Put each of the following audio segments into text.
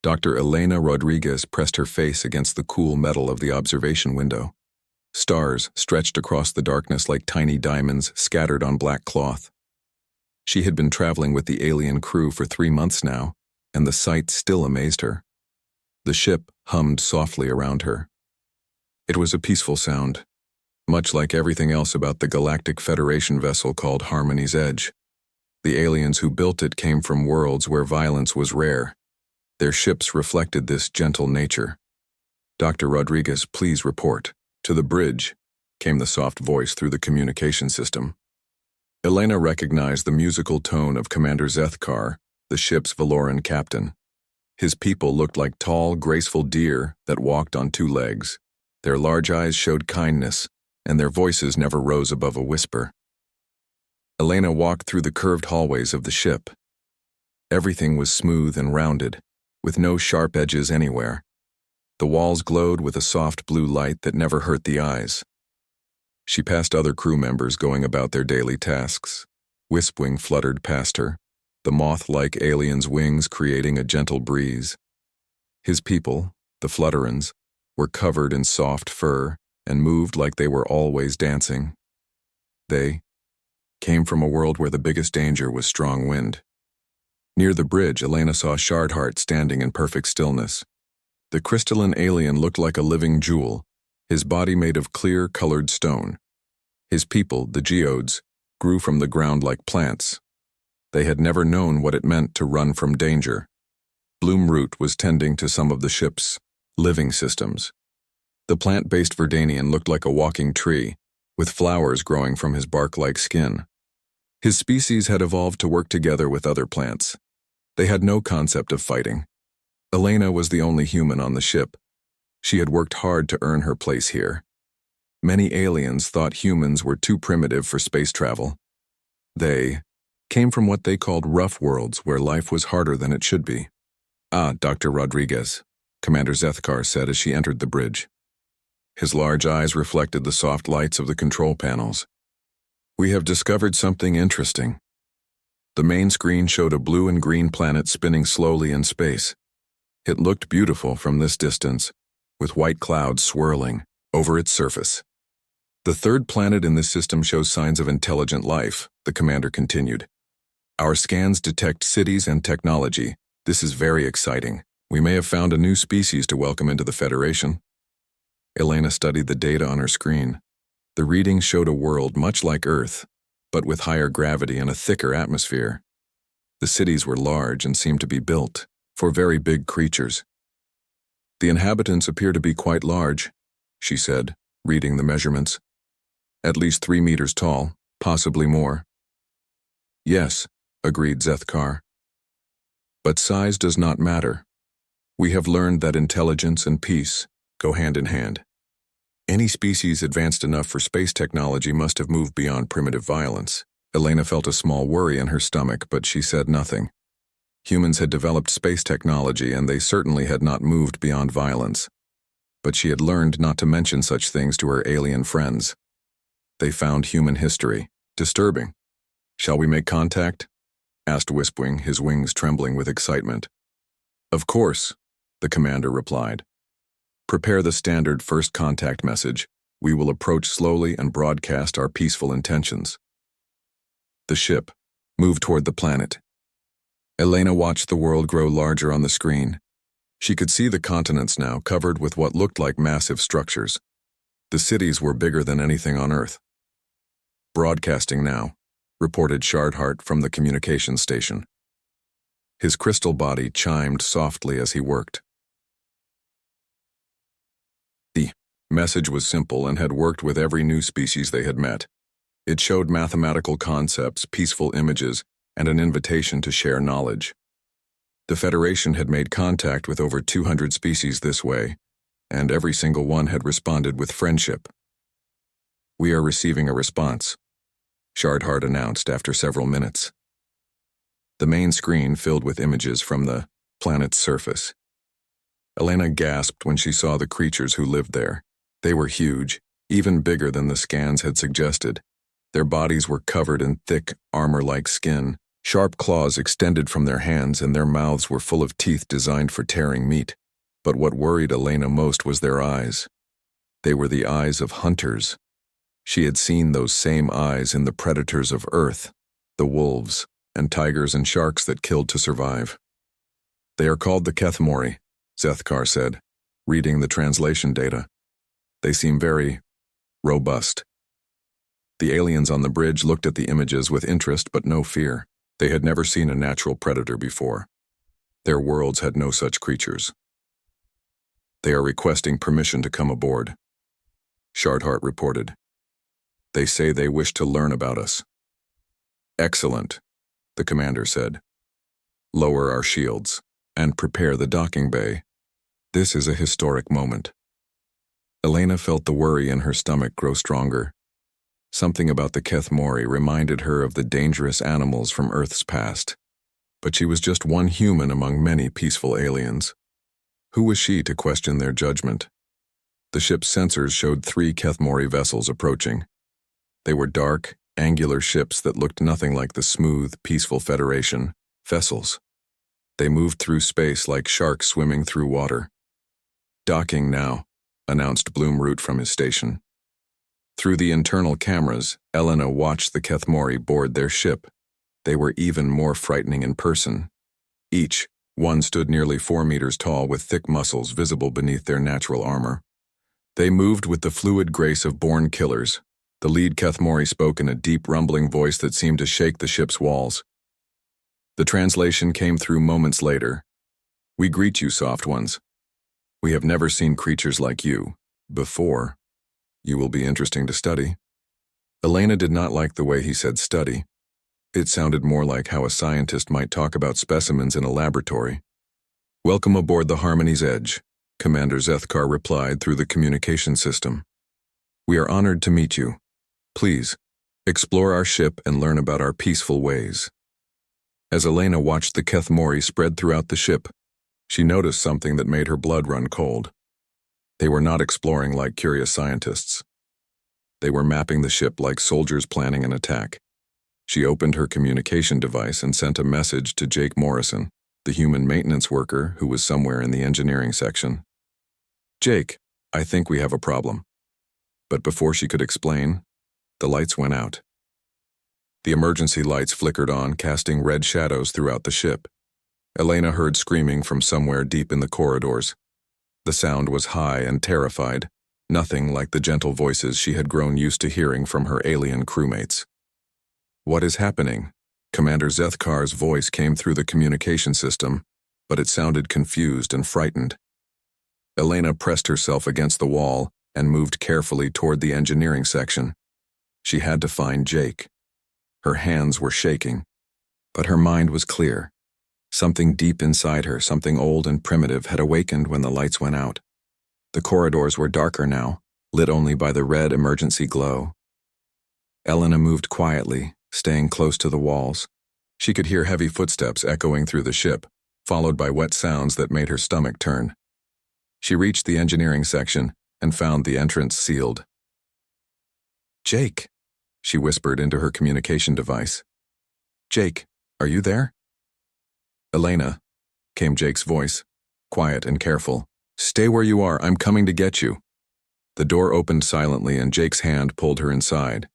Dr. Elena Rodriguez pressed her face against the cool metal of the observation window. Stars stretched across the darkness like tiny diamonds scattered on black cloth. She had been traveling with the alien crew for 3 months now, and the sight still amazed her. The ship hummed softly around her. It was a peaceful sound, much like everything else about the Galactic Federation vessel called Harmony's Edge. The aliens who built it came from worlds where violence was rare. Their ships reflected this gentle nature. "Dr. Rodriguez, please report. To the bridge," came the soft voice through the communication system. Elena recognized the musical tone of Commander Zethkar, the ship's Valoran captain. His people looked like tall, graceful deer that walked on 2 legs. Their large eyes showed kindness, and their voices never rose above a whisper. Elena walked through the curved hallways of the ship. Everything was smooth and rounded, with no sharp edges anywhere. The walls glowed with a soft blue light that never hurt the eyes. She passed other crew members going about their daily tasks. Wispwing fluttered past her, the moth-like alien's wings creating a gentle breeze. His people, the Flutterans, were covered in soft fur and moved like they were always dancing. They came from a world where the biggest danger was strong wind. Near the bridge, Elena saw Shardheart standing in perfect stillness. The crystalline alien looked like a living jewel, his body made of clear, colored stone. His people, the geodes, grew from the ground like plants. They had never known what it meant to run from danger. Bloomroot was tending to some of the ship's living systems. The plant-based Verdanian looked like a walking tree, with flowers growing from his bark-like skin. His species had evolved to work together with other plants. They had no concept of fighting. Elena was the only human on the ship. She had worked hard to earn her place here. Many aliens thought humans were too primitive for space travel. They came from what they called rough worlds where life was harder than it should be. "Ah, Dr. Rodriguez," Commander Zethkar said as she entered the bridge. His large eyes reflected the soft lights of the control panels. "We have discovered something interesting." The main screen showed a blue and green planet spinning slowly in space. It looked beautiful from this distance, with white clouds swirling over its surface. "The third planet in this system shows signs of intelligent life," the commander continued. "Our scans detect cities and technology. This is very exciting. We may have found a new species to welcome into the Federation." Elena studied the data on her screen. The readings showed a world much like Earth, but with higher gravity and a thicker atmosphere. The cities were large and seemed to be built for very big creatures. "The inhabitants appear to be quite large," she said, reading the measurements. "At least 3 meters tall, possibly more." "Yes," agreed Zethkar. "But size does not matter. We have learned that intelligence and peace go hand in hand. Any species advanced enough for space technology must have moved beyond primitive violence." Elena felt a small worry in her stomach, but she said nothing. Humans had developed space technology, and they certainly had not moved beyond violence. But she had learned not to mention such things to her alien friends. They found human history disturbing. "Shall we make contact?" asked Wispwing, his wings trembling with excitement. "Of course," the commander replied. "Prepare the standard first contact message. We will approach slowly and broadcast our peaceful intentions." The ship moved toward the planet. Elena watched the world grow larger on the screen. She could see the continents now covered with what looked like massive structures. The cities were bigger than anything on Earth. "Broadcasting now," reported Shardheart from the communications station. His crystal body chimed softly as he worked. The message was simple and had worked with every new species they had met. It showed mathematical concepts, peaceful images, and an invitation to share knowledge. The Federation had made contact with over 200 species this way, and every single one had responded with friendship. "We are receiving a response," Shardheart announced after several minutes. The main screen filled with images from the planet's surface. Elena gasped when she saw the creatures who lived there. They were huge, even bigger than the scans had suggested. Their bodies were covered in thick, armor-like skin, Sharp claws extended from their hands and their mouths were full of teeth designed for tearing meat. But what worried Elena most was their eyes. They were the eyes of hunters. She had seen those same eyes in the predators of Earth, the wolves, and tigers and sharks that killed to survive. "They are called the Kethmori," Zethkar said, reading the translation data. "They seem very robust." The aliens on the bridge looked at the images with interest but no fear. They had never seen a natural predator before. Their worlds had no such creatures. "They are requesting permission to come aboard," Shardhart reported. "They say they wish to learn about us." "Excellent," the commander said. "Lower our shields and prepare the docking bay. This is a historic moment." Elena felt the worry in her stomach grow stronger. Something about the Kethmori reminded her of the dangerous animals from Earth's past. But she was just one human among many peaceful aliens. Who was she to question their judgment? The ship's sensors showed 3 Kethmori vessels approaching. They were dark, angular ships that looked nothing like the smooth, peaceful Federation vessels. They moved through space like sharks swimming through water. "Docking now," announced Bloomroot from his station. Through the internal cameras, Elena watched the Kethmori board their ship. They were even more frightening in person. Each one stood nearly 4 meters tall with thick muscles visible beneath their natural armor. They moved with the fluid grace of born killers. The lead Kethmori spoke in a deep, rumbling voice that seemed to shake the ship's walls. The translation came through moments later. "We greet you, soft ones. We have never seen creatures like you before. You will be interesting to study." Elena did not like the way he said study. It sounded more like how a scientist might talk about specimens in a laboratory. "Welcome aboard the Harmony's Edge," Commander Zethkar replied through the communication system. "We are honored to meet you. Please, explore our ship and learn about our peaceful ways." As Elena watched the Kethmori spread throughout the ship, she noticed something that made her blood run cold. They were not exploring like curious scientists. They were mapping the ship like soldiers planning an attack. She opened her communication device and sent a message to Jake Morrison, the human maintenance worker who was somewhere in the engineering section. "Jake, I think we have a problem." But before she could explain, the lights went out. The emergency lights flickered on, casting red shadows throughout the ship. Elena heard screaming from somewhere deep in the corridors. The sound was high and terrified, nothing like the gentle voices she had grown used to hearing from her alien crewmates. "What is happening?" Commander Zethkar's voice came through the communication system, but it sounded confused and frightened. Elena pressed herself against the wall and moved carefully toward the engineering section. She had to find Jake. Her hands were shaking, but her mind was clear. Something deep inside her, something old and primitive, had awakened when the lights went out. The corridors were darker now, lit only by the red emergency glow. Elena moved quietly, staying close to the walls. She could hear heavy footsteps echoing through the ship, followed by wet sounds that made her stomach turn. She reached the engineering section and found the entrance sealed. "Jake," she whispered into her communication device. "Jake, are you there?" "Elena," came Jake's voice, quiet and careful. "Stay where you are, I'm coming to get you." The door opened silently and Jake's hand pulled her inside.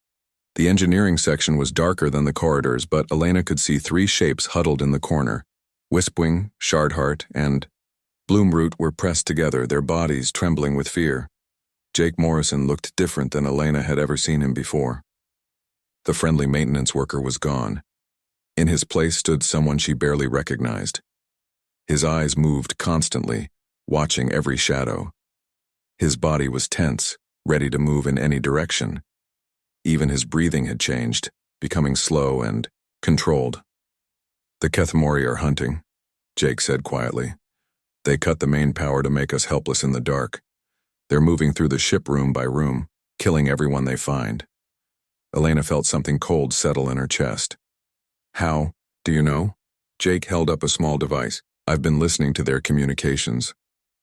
The engineering section was darker than the corridors, but Elena could see 3 shapes huddled in the corner. Wispwing, Shardhart, and Bloomroot were pressed together, their bodies trembling with fear. Jake Morrison looked different than Elena had ever seen him before. The friendly maintenance worker was gone. In his place stood someone she barely recognized. His eyes moved constantly, watching every shadow. His body was tense, ready to move in any direction. Even his breathing had changed, becoming slow and controlled. "The Kethmori are hunting," Jake said quietly. "They cut the main power to make us helpless in the dark. They're moving through the ship room by room, killing everyone they find." Elena felt something cold settle in her chest. "How? Do you know?" Jake held up a small device. "I've been listening to their communications.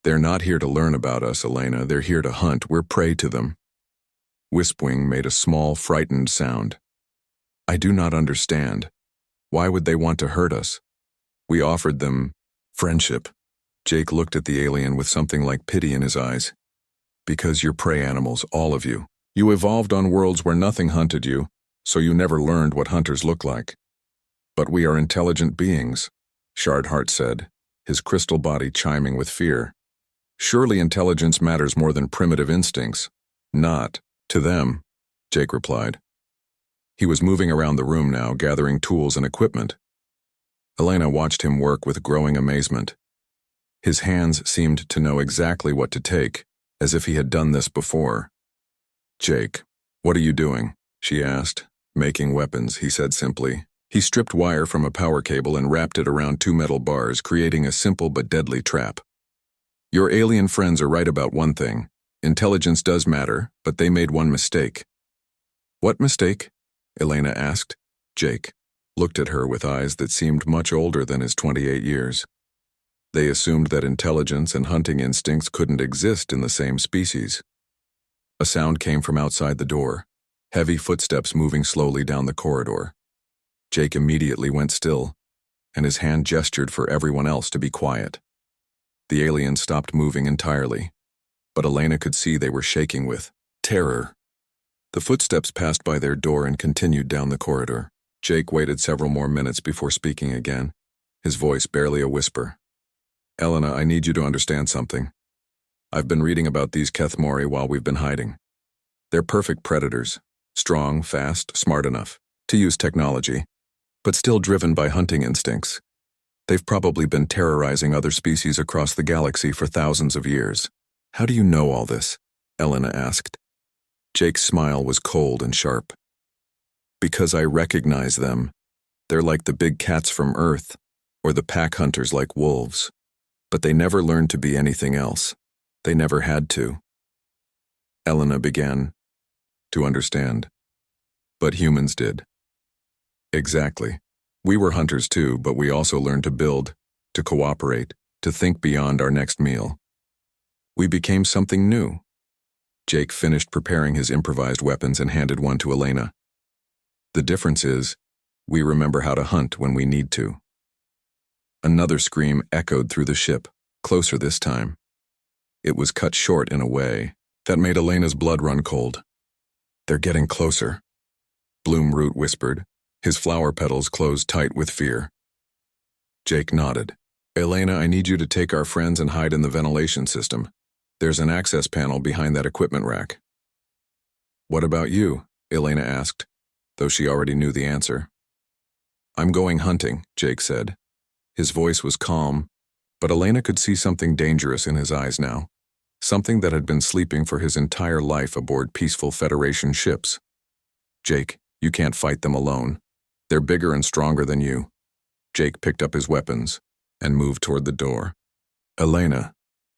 They're not here to learn about us, Elena. They're here to hunt. We're prey to them." Wispwing made a small, frightened sound. "I do not understand. Why would they want to hurt us? We offered them friendship. Jake looked at the alien with something like pity in his eyes. Because you're prey animals, all of you. You evolved on worlds where nothing hunted you, so you never learned what hunters look like. But we are intelligent beings, Shardheart said, his crystal body chiming with fear. Surely intelligence matters more than primitive instincts. Not to them, Jake replied. He was moving around the room now, gathering tools and equipment. Elena watched him work with growing amazement. His hands seemed to know exactly what to take, as if he had done this before. Jake, what are you doing? She asked. Making weapons, he said simply. He stripped wire from a power cable and wrapped it around two metal bars, creating a simple but deadly trap. Your alien friends are right about one thing. Intelligence does matter, but they made one mistake. What mistake? Elena asked. Jake looked at her with eyes that seemed much older than his 28 years. They assumed that intelligence and hunting instincts couldn't exist in the same species. A sound came from outside the door, heavy footsteps moving slowly down the corridor. Jake immediately went still, and his hand gestured for everyone else to be quiet. The aliens stopped moving entirely, but Elena could see they were shaking with terror. The footsteps passed by their door and continued down the corridor. Jake waited several more minutes before speaking again, his voice barely a whisper. Elena, I need you to understand something. I've been reading about these Kethmori while we've been hiding. They're perfect predators, strong, fast, smart enough to use technology, but still driven by hunting instincts. They've probably been terrorizing other species across the galaxy for thousands of years. How do you know all this? Elena asked. Jake's smile was cold and sharp. Because I recognize them. They're like the big cats from Earth, or the pack hunters like wolves. But they never learned to be anything else. They never had to. Elena began to understand. But humans did. Exactly. We were hunters too, but we also learned to build, to cooperate, to think beyond our next meal. We became something new. Jake finished preparing his improvised weapons and handed one to Elena. The difference is, we remember how to hunt when we need to. Another scream echoed through the ship, closer this time. It was cut short in a way that made Elena's blood run cold. They're getting closer, Bloomroot whispered, his flower petals closed tight with fear. Jake nodded. Elena, I need you to take our friends and hide in the ventilation system. There's an access panel behind that equipment rack. What about you? Elena asked, though she already knew the answer. I'm going hunting, Jake said. His voice was calm, but Elena could see something dangerous in his eyes now, something that had been sleeping for his entire life aboard peaceful Federation ships. Jake, you can't fight them alone. They're bigger and stronger than you. Jake picked up his weapons and moved toward the door. Elena,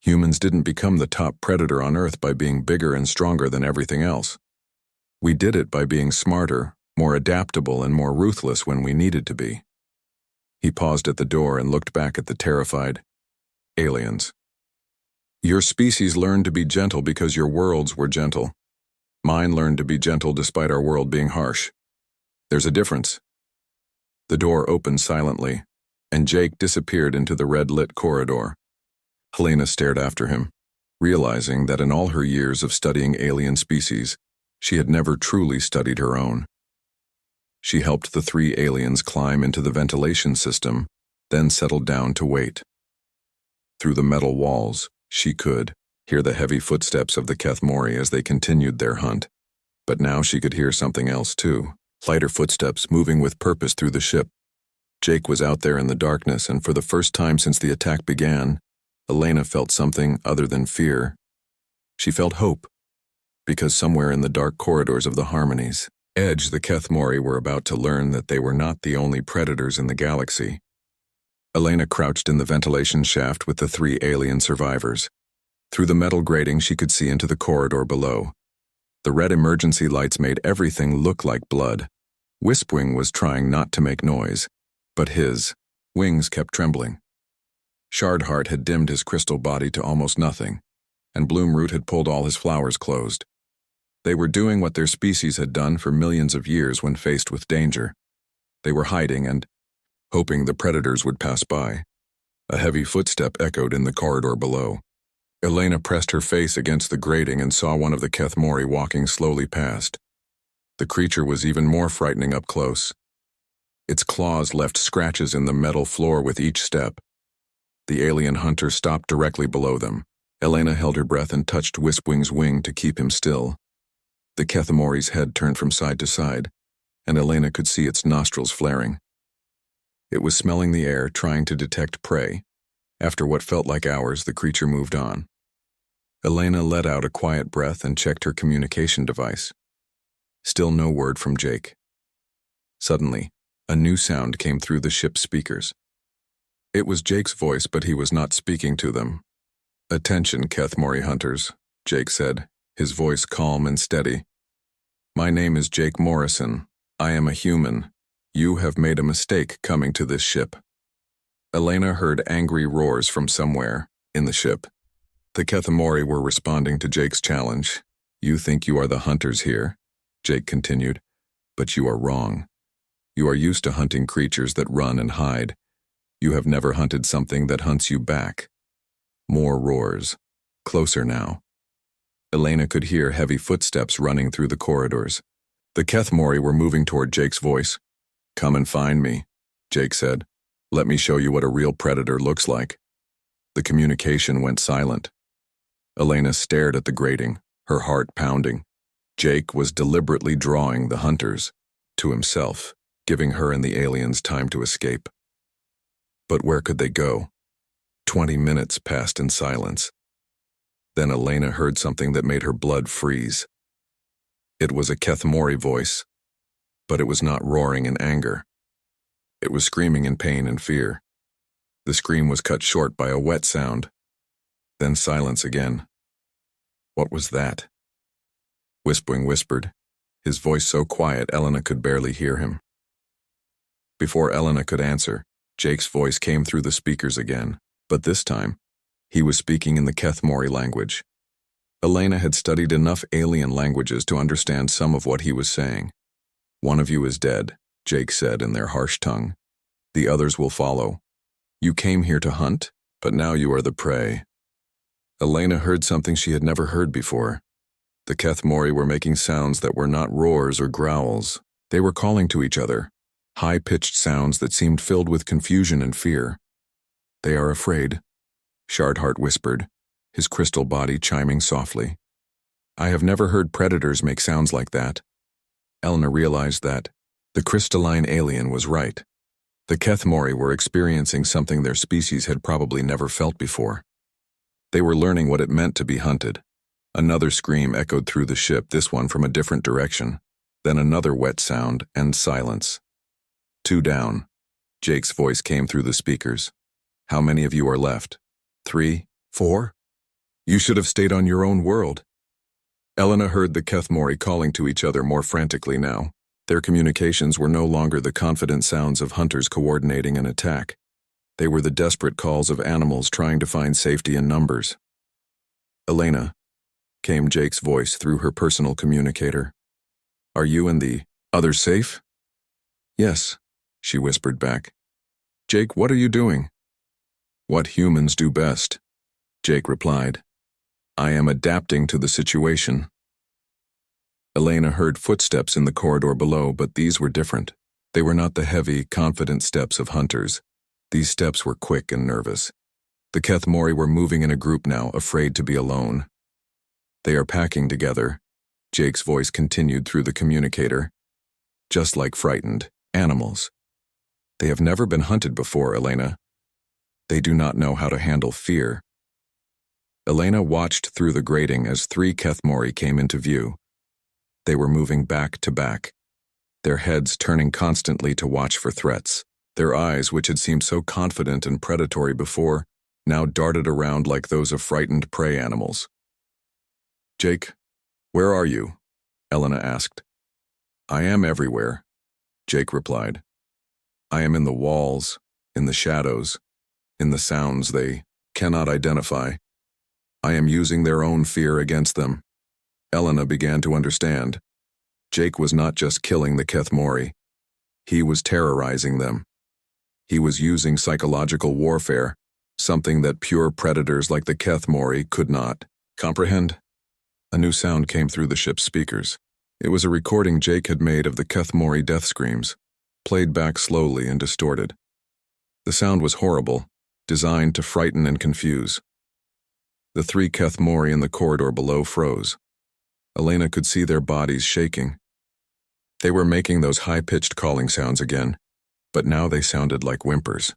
humans didn't become the top predator on Earth by being bigger and stronger than everything else. We did it by being smarter, more adaptable, and more ruthless when we needed to be. He paused at the door and looked back at the terrified aliens. Your species learned to be gentle because your worlds were gentle. Mine learned to be gentle despite our world being harsh. There's a difference. The door opened silently, and Jake disappeared into the red-lit corridor. Helena stared after him, realizing that in all her years of studying alien species, she had never truly studied her own. She helped the three aliens climb into the ventilation system, then settled down to wait. Through the metal walls, she could hear the heavy footsteps of the Kethmori as they continued their hunt. But now she could hear something else too, lighter footsteps moving with purpose through the ship. Jake was out there in the darkness, and for the first time since the attack began, Elena felt something other than fear. She felt hope, because somewhere in the dark corridors of the Harmonies Edge, the Kethmori were about to learn that they were not the only predators in the galaxy. Elena crouched in the ventilation shaft with the three alien survivors. Through the metal grating, she could see into the corridor below. The red emergency lights made everything look like blood. Wispwing was trying not to make noise, but his wings kept trembling. Shardheart had dimmed his crystal body to almost nothing, and Bloomroot had pulled all his flowers closed. They were doing what their species had done for millions of years when faced with danger. They were hiding, and hoping the predators would pass by. A heavy footstep echoed in the corridor below. Elena pressed her face against the grating and saw one of the Kethmori walking slowly past. The creature was even more frightening up close. Its claws left scratches in the metal floor with each step. The alien hunter stopped directly below them. Elena held her breath and touched Wispwing's wing to keep him still. The Kethmori's head turned from side to side, and Elena could see its nostrils flaring. It was smelling the air, trying to detect prey. After what felt like hours, the creature moved on. Elena let out a quiet breath and checked her communication device. Still no word from Jake. Suddenly, a new sound came through the ship's speakers. It was Jake's voice, but he was not speaking to them. "Attention, Kethmori hunters," Jake said, his voice calm and steady. "My name is Jake Morrison. I am a human. You have made a mistake coming to this ship." Elena heard angry roars from somewhere in the ship. The Kethmori were responding to Jake's challenge. "You think you are the hunters here," Jake continued, "but you are wrong. You are used to hunting creatures that run and hide. You have never hunted something that hunts you back." More roars. Closer now. Elena could hear heavy footsteps running through the corridors. The Kethmori were moving toward Jake's voice. "Come and find me," Jake said. "Let me show you what a real predator looks like." The communication went silent. Elena stared at the grating, her heart pounding. Jake was deliberately drawing the hunters to himself, giving her and the aliens time to escape. But where could they go? 20 minutes passed in silence. Then Elena heard something that made her blood freeze. It was a Kethmori voice, but it was not roaring in anger. It was screaming in pain and fear. The scream was cut short by a wet sound. Then silence again. What was that? Wispwing whispered, his voice so quiet Elena could barely hear him. Before Elena could answer, Jake's voice came through the speakers again, but this time, he was speaking in the Kethmori language. Elena had studied enough alien languages to understand some of what he was saying. "One of you is dead," Jake said in their harsh tongue. "The others will follow. You came here to hunt, but now you are the prey." Elena heard something she had never heard before. The Kethmori were making sounds that were not roars or growls. They were calling to each other, high-pitched sounds that seemed filled with confusion and fear. "They are afraid," Shardheart whispered, his crystal body chiming softly. "I have never heard predators make sounds like that." Elena realized that the crystalline alien was right. The Kethmori were experiencing something their species had probably never felt before. They were learning what it meant to be hunted. Another scream echoed through the ship, this one from a different direction. Then another wet sound and silence. "Two down." Jake's voice came through the speakers. "How many of you are left? 3? 4? You should have stayed on your own world." Elena heard the Kethmori calling to each other more frantically now. Their communications were no longer the confident sounds of hunters coordinating an attack. They were the desperate calls of animals trying to find safety in numbers. "Elena," came Jake's voice through her personal communicator. "Are you and the others safe?" "Yes," she whispered back. "Jake, what are you doing?" "What humans do best," Jake replied. "I am adapting to the situation." Elena heard footsteps in the corridor below, but these were different. They were not the heavy, confident steps of hunters. These steps were quick and nervous. The Kethmori were moving in a group now, afraid to be alone. "They are packing together," Jake's voice continued through the communicator. "Just like frightened animals. They have never been hunted before, Elena. They do not know how to handle fear." Elena watched through the grating as 3 Kethmori came into view. They were moving back to back, their heads turning constantly to watch for threats. Their eyes, which had seemed so confident and predatory before, now darted around like those of frightened prey animals. "Jake, where are you?" Elena asked. "I am everywhere," Jake replied. "I am in the walls, in the shadows, in the sounds they cannot identify. I am using their own fear against them." Elena began to understand. Jake was not just killing the Kethmori. He was terrorizing them. He was using psychological warfare, something that pure predators like the Kethmori could not comprehend. A new sound came through the ship's speakers. It was a recording Jake had made of the Kethmori death screams, played back slowly and distorted. The sound was horrible, designed to frighten and confuse. The 3 Kethmori in the corridor below froze. Elena could see their bodies shaking. They were making those high-pitched calling sounds again, but now they sounded like whimpers.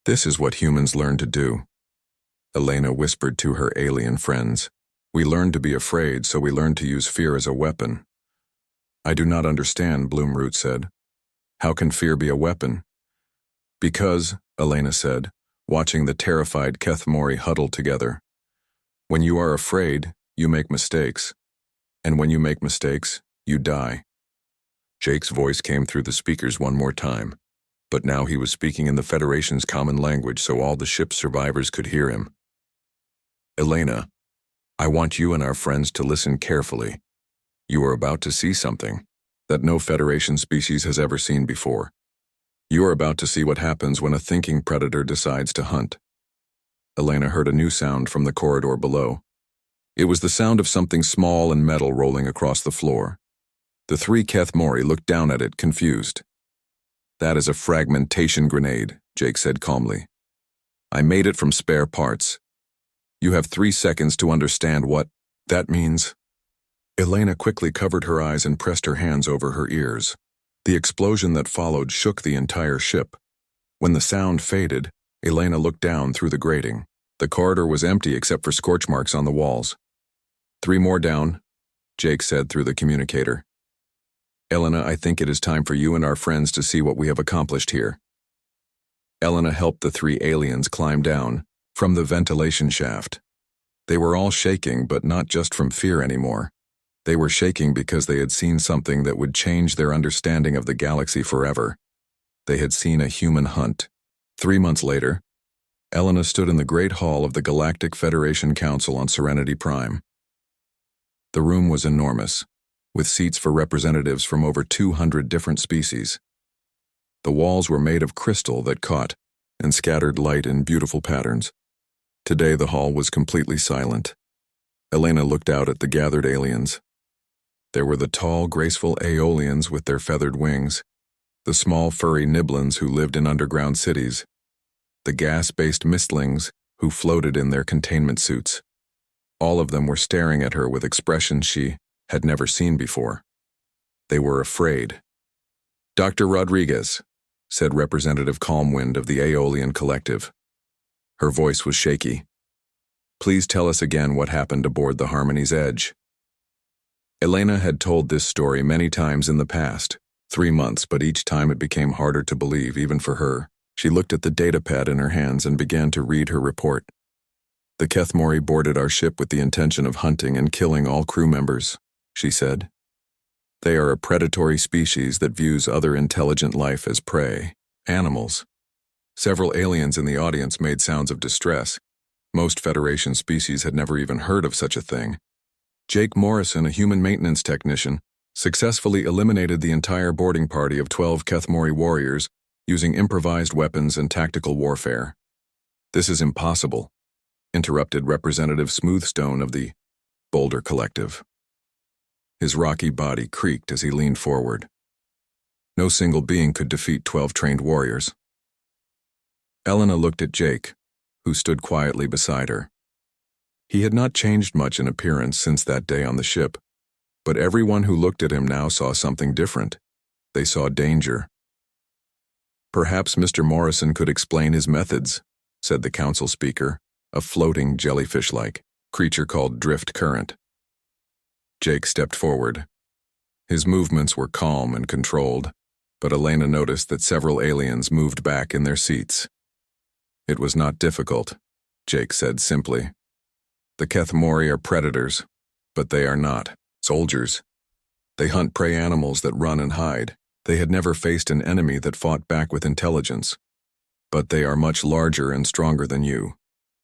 This is what humans learn to do. Elena whispered to her alien friends. We learned to be afraid, so we learned to use fear as a weapon. I do not understand, Bloomroot said. How can fear be a weapon? Because, Elena said, watching the terrified Kethmori huddle together. When you are afraid, you make mistakes. And when you make mistakes, you die. Jake's voice came through the speakers one more time, but now he was speaking in the Federation's common language so all the ship's survivors could hear him. Elena, I want you and our friends to listen carefully. You are about to see something that no Federation species has ever seen before. You are about to see what happens when a thinking predator decides to hunt. Elena heard a new sound from the corridor below. It was the sound of something small and metal rolling across the floor. The 3 Kethmori looked down at it, confused. That is a fragmentation grenade, Jake said calmly. I made it from spare parts. You have 3 seconds to understand what that means. Elena quickly covered her eyes and pressed her hands over her ears. The explosion that followed shook the entire ship. When the sound faded, Elena looked down through the grating. The corridor was empty except for scorch marks on the walls. 3 more down, Jake said through the communicator. Elena, I think it is time for you and our friends to see what we have accomplished here. Elena helped the 3 aliens climb down from the ventilation shaft. They were all shaking, but not just from fear anymore. They were shaking because they had seen something that would change their understanding of the galaxy forever. They had seen a human hunt. 3 months later, Elena stood in the Great Hall of the Galactic Federation Council on Serenity Prime. The room was enormous, with seats for representatives from over 200 different species. The walls were made of crystal that caught and scattered light in beautiful patterns. Today the hall was completely silent. Elena looked out at the gathered aliens. There were the tall, graceful Aeolians with their feathered wings, the small, furry Niblins who lived in underground cities, the gas-based mistlings who floated in their containment suits. All of them were staring at her with expressions she had never seen before. They were afraid. Dr. Rodriguez, said Representative Calmwind of the Aeolian Collective. Her voice was shaky. Please tell us again what happened aboard the Harmony's Edge. Elena had told this story many times in the past, 3 months, but each time it became harder to believe, even for her. She looked at the datapad in her hands and began to read her report. The Kethmori boarded our ship with the intention of hunting and killing all crew members, she said. They are a predatory species that views other intelligent life as prey, animals. Several aliens in the audience made sounds of distress. Most Federation species had never even heard of such a thing. Jake Morrison, a human maintenance technician, successfully eliminated the entire boarding party of 12 Kethmori warriors using improvised weapons and tactical warfare. This is impossible, interrupted Representative Smoothstone of the Boulder Collective. His rocky body creaked as he leaned forward. No single being could defeat 12 trained warriors. Elena looked at Jake, who stood quietly beside her. He had not changed much in appearance since that day on the ship, but everyone who looked at him now saw something different. They saw danger. Perhaps Mr. Morrison could explain his methods, said the council speaker, a floating jellyfish-like creature called Drift Current. Jake stepped forward. His movements were calm and controlled, but Elena noticed that several aliens moved back in their seats. It was not difficult, Jake said simply. The Kethmori are predators, but they are not soldiers. They hunt prey animals that run and hide. They had never faced an enemy that fought back with intelligence. But they are much larger and stronger than you,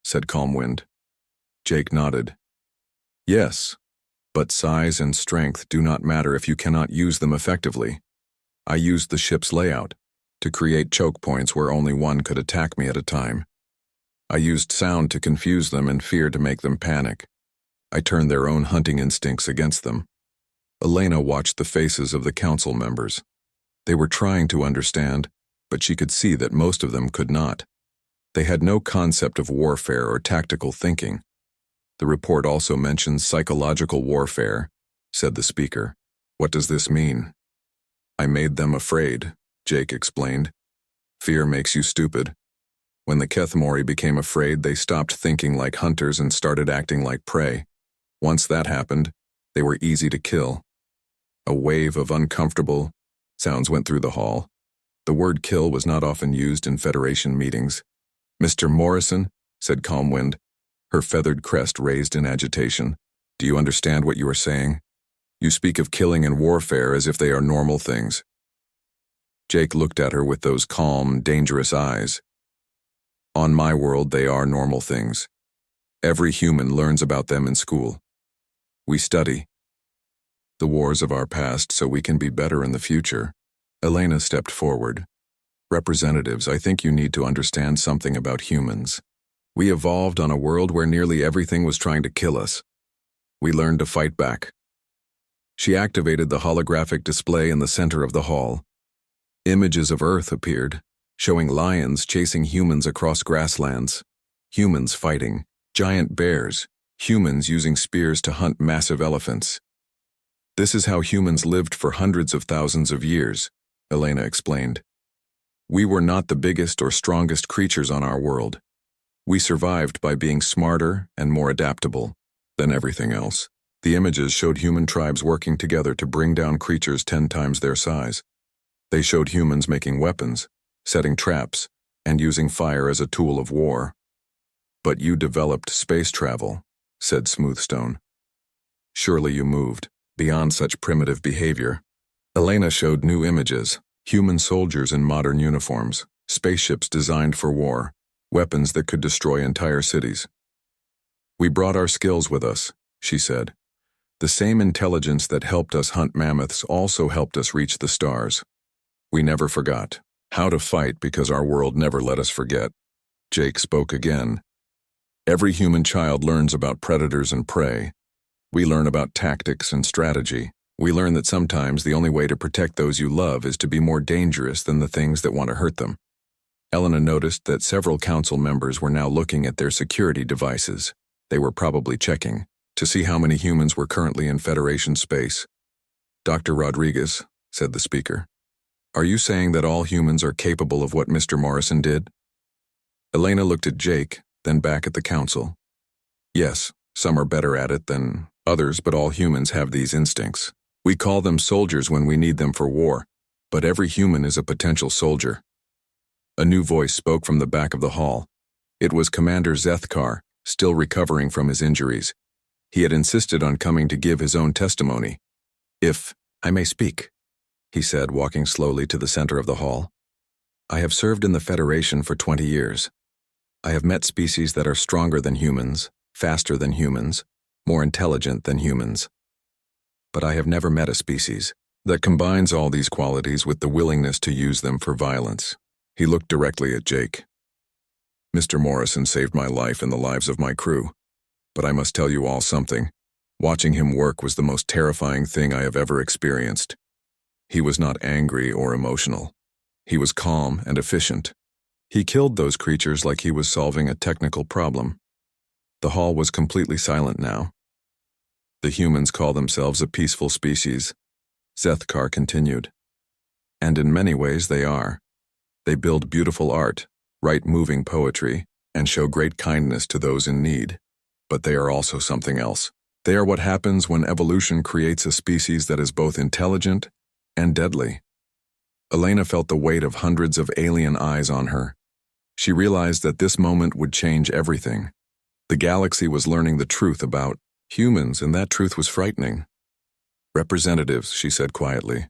said Calmwind. Jake nodded. Yes, but size and strength do not matter if you cannot use them effectively. I used the ship's layout. to create choke points where only one could attack me at a time. I used sound to confuse them and fear to make them panic. I turned their own hunting instincts against them. Elena watched the faces of the council members. They were trying to understand, but she could see that most of them could not. They had no concept of warfare or tactical thinking. The report also mentions psychological warfare, said the speaker. What does this mean? I made them afraid, Jake explained. Fear makes you stupid. When the Kethmori became afraid, they stopped thinking like hunters and started acting like prey. Once that happened, they were easy to kill. A wave of uncomfortable sounds went through the hall. The word kill was not often used in Federation meetings. Mr. Morrison, said Calmwind, her feathered crest raised in agitation. Do you understand what you are saying? You speak of killing and warfare as if they are normal things. Jake looked at her with those calm, dangerous eyes. On my world, they are normal things. Every human learns about them in school. We study the wars of our past so we can be better in the future. Elena stepped forward. Representatives, I think you need to understand something about humans. We evolved on a world where nearly everything was trying to kill us. We learned to fight back. She activated the holographic display in the center of the hall. Images of Earth appeared, showing lions chasing humans across grasslands, humans fighting, giant bears, humans using spears to hunt massive elephants. This is how humans lived for hundreds of thousands of years, Elena explained. We were not the biggest or strongest creatures on our world. We survived by being smarter and more adaptable than everything else. The images showed human tribes working together to bring down creatures 10 times their size. They showed humans making weapons, setting traps, and using fire as a tool of war. But you developed space travel, said Smoothstone. Surely you moved beyond such primitive behavior. Elena showed new images, human soldiers in modern uniforms, spaceships designed for war, weapons that could destroy entire cities. We brought our skills with us, she said. The same intelligence that helped us hunt mammoths also helped us reach the stars. We never forgot how to fight because our world never let us forget. Jake spoke again. Every human child learns about predators and prey. We learn about tactics and strategy. We learn that sometimes the only way to protect those you love is to be more dangerous than the things that want to hurt them. Elena noticed that several council members were now looking at their security devices. They were probably checking to see how many humans were currently in Federation space. Dr. Rodriguez, said the speaker, are you saying that all humans are capable of what Mr. Morrison did? Elena looked at Jake, then back at the council. Yes, some are better at it than others, but all humans have these instincts. We call them soldiers when we need them for war, but every human is a potential soldier. A new voice spoke from the back of the hall. It was Commander Zethkar, still recovering from his injuries. He had insisted on coming to give his own testimony. If I may speak, he said, walking slowly to the center of the hall. I have served in the Federation for 20 years. I have met species that are stronger than humans, faster than humans, more intelligent than humans. But I have never met a species that combines all these qualities with the willingness to use them for violence. He looked directly at Jake. Mr. Morrison saved my life and the lives of my crew. But I must tell you all something. Watching him work was the most terrifying thing I have ever experienced. He was not angry or emotional. He was calm and efficient. He killed those creatures like he was solving a technical problem. The hall was completely silent now. The humans call themselves a peaceful species, Zethkar continued. And in many ways they are. They build beautiful art, write moving poetry, and show great kindness to those in need. But they are also something else. They are what happens when evolution creates a species that is both intelligent and deadly. Elena felt the weight of hundreds of alien eyes on her. She realized that this moment would change everything. The galaxy was learning the truth about humans, and that truth was frightening. Representatives, she said quietly.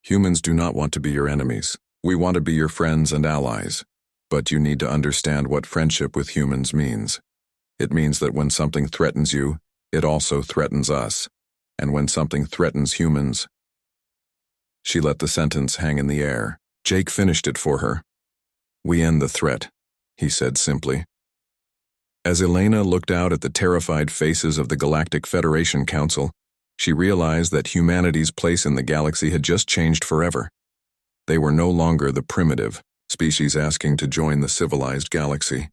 Humans do not want to be your enemies. We want to be your friends and allies. But you need to understand what friendship with humans means. It means that when something threatens you, it also threatens us. And when something threatens humans... She let the sentence hang in the air. Jake finished it for her. "We end the threat," he said simply. As Elena looked out at the terrified faces of the Galactic Federation Council, she realized that humanity's place in the galaxy had just changed forever. They were no longer the primitive species asking to join the civilized galaxy.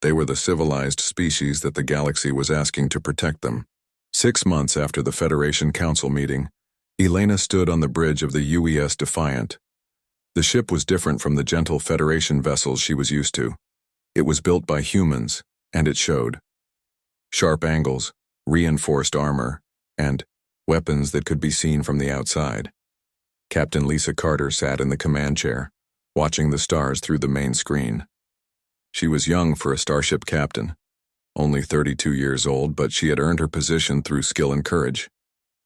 They were the civilized species that the galaxy was asking to protect them. 6 months after the Federation Council meeting, Elena stood on the bridge of the UES Defiant. The ship was different from the gentle Federation vessels she was used to. It was built by humans, and it showed. Sharp angles, reinforced armor, and weapons that could be seen from the outside. Captain Lisa Carter sat in the command chair, watching the stars through the main screen. She was young for a starship captain, only 32 years old, but she had earned her position through skill and courage.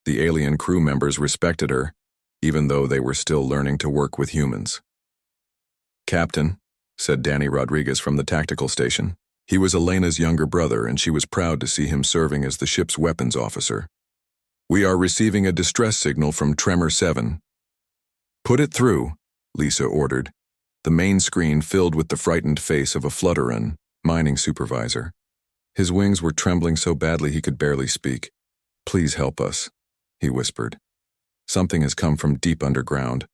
The alien crew members respected her, even though they were still learning to work with humans. "Captain," said Danny Rodriguez from the tactical station. He was Elena's younger brother, and she was proud to see him serving as the ship's weapons officer. "We are receiving a distress signal from Tremor 7. "Put it through," Lisa ordered. The main screen filled with the frightened face of a Flutteran, mining supervisor. His wings were trembling so badly he could barely speak. "Please help us," he whispered. "Something has come from deep underground.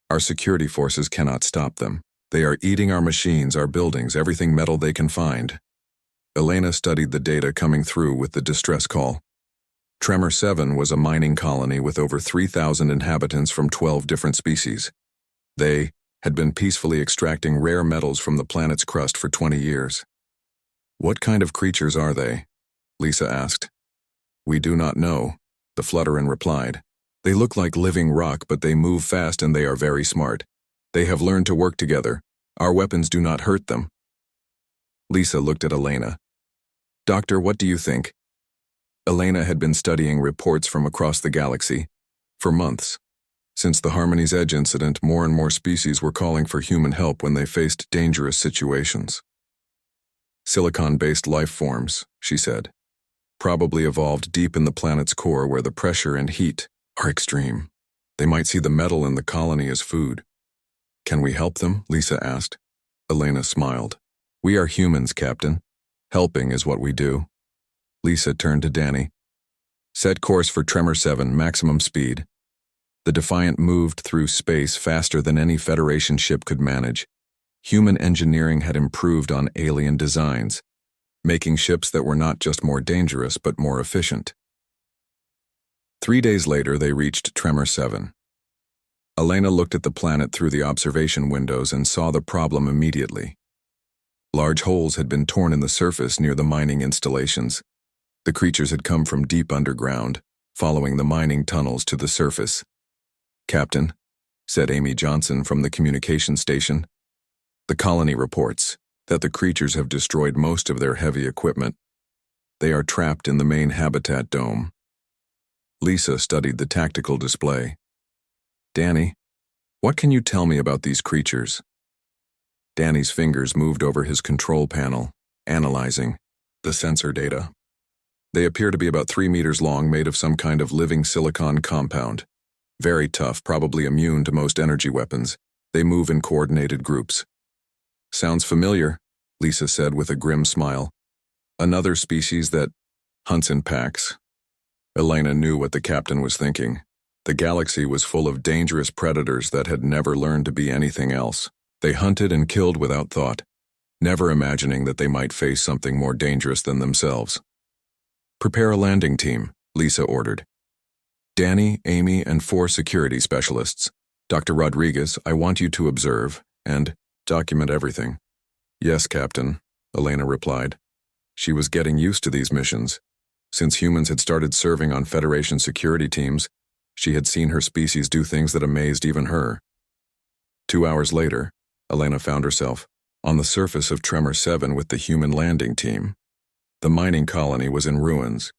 Our security forces cannot stop them. They are eating our machines, our buildings, everything metal they can find." Elena studied the data coming through with the distress call. Tremor 7 was a mining colony with over 3,000 inhabitants from 12 different species. They had been peacefully extracting rare metals from the planet's crust for 20 years. "What kind of creatures are they?" Lisa asked. "We do not know," the Flutteran replied. "They look like living rock, but they move fast and they are very smart. They have learned to work together. Our weapons do not hurt them." Lisa looked at Elena. "Doctor, what do you think?" Elena had been studying reports from across the galaxy for months. Since the Harmony's Edge incident, more and more species were calling for human help when they faced dangerous situations. "Silicon-based life forms," she said. "Probably evolved deep in the planet's core where the pressure and heat are extreme. They might see the metal in the colony as food." "Can we help them?" Lisa asked. Elena smiled. "We are humans, Captain. Helping is what we do." Lisa turned to Danny. "Set course for Tremor 7, maximum speed." The Defiant moved through space faster than any Federation ship could manage. Human engineering had improved on alien designs, making ships that were not just more dangerous but more efficient. 3 days later, they reached Tremor 7. Elena looked at the planet through the observation windows and saw the problem immediately. Large holes had been torn in the surface near the mining installations. The creatures had come from deep underground, following the mining tunnels to the surface. "Captain," said Amy Johnson from the communication station, "the colony reports that the creatures have destroyed most of their heavy equipment. They are trapped in the main habitat dome." Lisa studied the tactical display. "Danny, what can you tell me about these creatures?" Danny's fingers moved over his control panel, analyzing the sensor data. "They appear to be about 3 meters long, made of some kind of living silicon compound. Very tough, probably immune to most energy weapons. They move in coordinated groups." "Sounds familiar," Lisa said with a grim smile. "Another species that hunts in packs." Elena knew what the captain was thinking. The galaxy was full of dangerous predators that had never learned to be anything else. They hunted and killed without thought, never imagining that they might face something more dangerous than themselves. "Prepare a landing team," Lisa ordered. "Danny, Amy, and 4 security specialists. Dr. Rodriguez, I want you to observe and document everything." "Yes, Captain," Elena replied. She was getting used to these missions. Since humans had started serving on Federation security teams, she had seen her species do things that amazed even her. 2 hours later, Elena found herself on the surface of Tremor 7 with the human landing team. The mining colony was in ruins.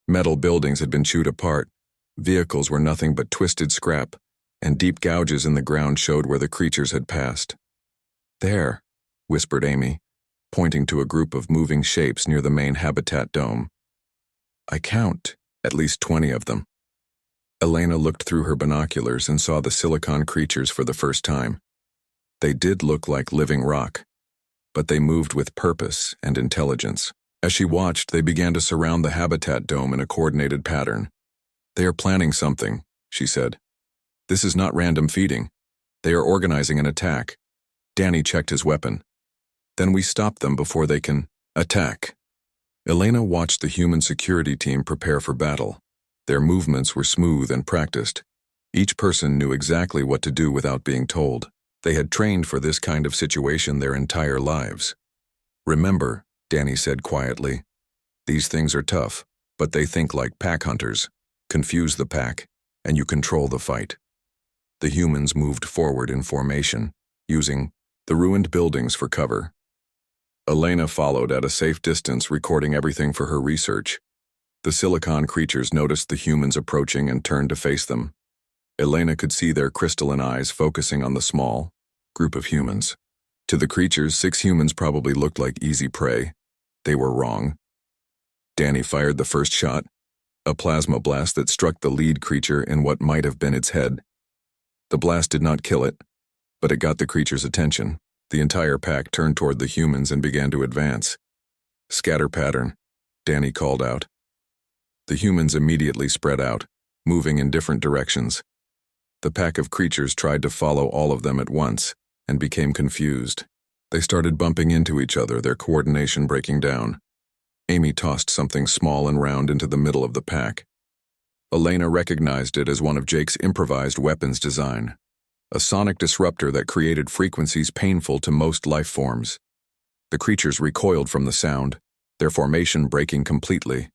Metal buildings had been chewed apart. Vehicles were nothing but twisted scrap, and deep gouges in the ground showed where the creatures had passed. "There," whispered Amy, pointing to a group of moving shapes near the main habitat dome. "I count at least 20 of them." Elena looked through her binoculars and saw the silicon creatures for the first time. They did look like living rock, but they moved with purpose and intelligence. As she watched, they began to surround the habitat dome in a coordinated pattern. "They are planning something," she said. "This is not random feeding. They are organizing an attack." Danny checked his weapon. "Then we stop them before they can attack." Elena watched the human security team prepare for battle. Their movements were smooth and practiced. Each person knew exactly what to do without being told. They had trained for this kind of situation their entire lives. "Remember," Danny said quietly, "these things are tough, but they think like pack hunters. Confuse the pack, and you control the fight." The humans moved forward in formation, using the ruined buildings for cover. Elena followed at a safe distance, recording everything for her research. The silicon creatures noticed the humans approaching and turned to face them. Elena could see their crystalline eyes focusing on the small group of humans. To the creatures, 6 humans probably looked like easy prey. They were wrong. Danny fired the first shot, a plasma blast that struck the lead creature in what might have been its head. The blast did not kill it, but it got the creature's attention. The entire pack turned toward the humans and began to advance. "Scatter pattern," Danny called out. The humans immediately spread out, moving in different directions. The pack of creatures tried to follow all of them at once and became confused. They started bumping into each other, their coordination breaking down. Amy tossed something small and round into the middle of the pack. Elena recognized it as one of Jake's improvised weapons design, a sonic disruptor that created frequencies painful to most life forms. The creatures recoiled from the sound, their formation breaking completely.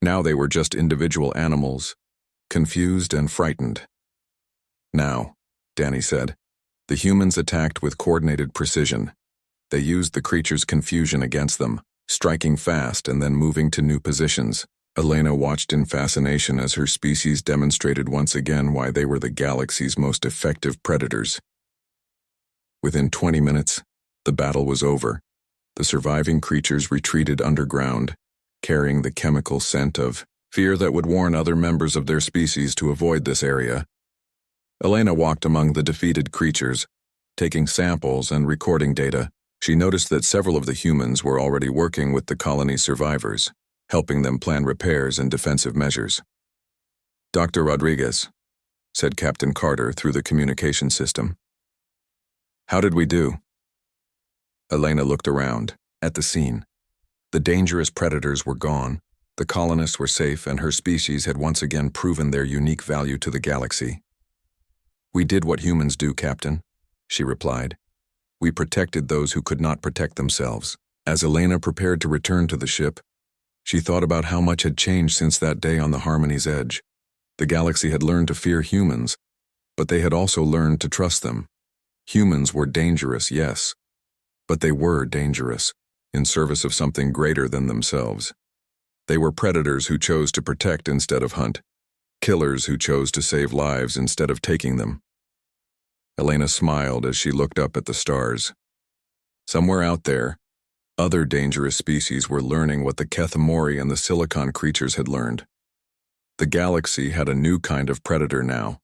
Now they were just individual animals, confused and frightened. "Now," Danny said. The humans attacked with coordinated precision. They used the creatures' confusion against them, striking fast and then moving to new positions. Elena watched in fascination as her species demonstrated once again why they were the galaxy's most effective predators. Within 20 minutes, the battle was over. The surviving creatures retreated underground, carrying the chemical scent of fear that would warn other members of their species to avoid this area. Elena walked among the defeated creatures, taking samples and recording data. She noticed that several of the humans were already working with the colony's survivors, helping them plan repairs and defensive measures. "Dr. Rodriguez," said Captain Carter through the communication system. "How did we do?" Elena looked around, at the scene. The dangerous predators were gone, the colonists were safe, and her species had once again proven their unique value to the galaxy. "We did what humans do, Captain," she replied. "We protected those who could not protect themselves." As Elena prepared to return to the ship, she thought about how much had changed since that day on the Harmony's edge. The galaxy had learned to fear humans, but they had also learned to trust them. Humans were dangerous, yes, but they were dangerous, in service of something greater than themselves. They were predators who chose to protect instead of hunt, killers who chose to save lives instead of taking them. Elena smiled as she looked up at the stars. Somewhere out there, other dangerous species were learning what the Kethamori and the silicon creatures had learned. The galaxy had a new kind of predator now,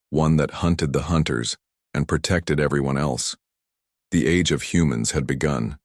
one that hunted the hunters and protected everyone else. The age of humans had begun.